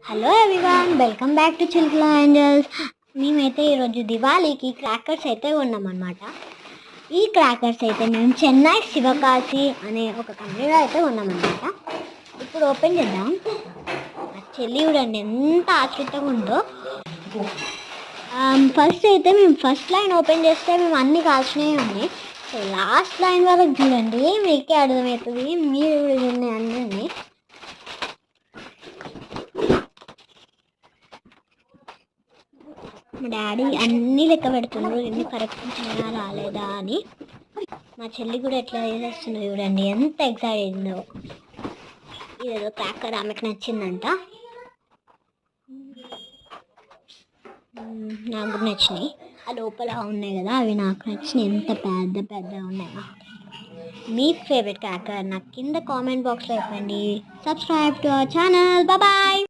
Hello everyone, welcome back to Chilukala angels. మేమైతే ఈరోజు దివాళీకి crackers అయితే ఉన్నామన్నమాట. ఈ క్రాకర్స్ అయితే మేము చెన్నై శివకాశి అనే ఒక కంపెనీలో అయితే ఉన్నామన్నమాట. ఇప్పుడు ఓపెన్ చేద్దాం. మా చెల్లి చూడండి ఎంత ఆశ్రితంగా ఉందో. ఫస్ట్ అయితే మేము ఫస్ట్ లైన్ ఓపెన్ చేస్తే మేము అన్ని కాల్చినవి ఉన్నాయి. సో లాస్ట్ లైన్ వరకు చూడండి, మీకే అర్థమవుతుంది. మీరు కూడా చూడండి అన్నీ. మా డాడీ అన్నీ లెక్క పెడుతున్నారు, ఎన్ని కరెక్ట్ చేయాలా రాలేదా అని. మా చెల్లి కూడా ఎట్లా చేసేస్తుందో చూడండి, ఎంత ఎగ్జైట్ అయిందో. ఇదేదో క్రాకర్ ఆమెకు నచ్చిందంట, నాకు కూడా నచ్చినాయి. ఆ లోపల ఉన్నాయి కదా, అవి నాకు నచ్చినాయి. ఎంత పెద్ద పెద్ద ఉన్నాయా. మీ ఫేవరెట్ క్రాకర్ నాకు కింద కామెంట్ బాక్స్లో చెప్పండి. Subscribe to our channel. Bye.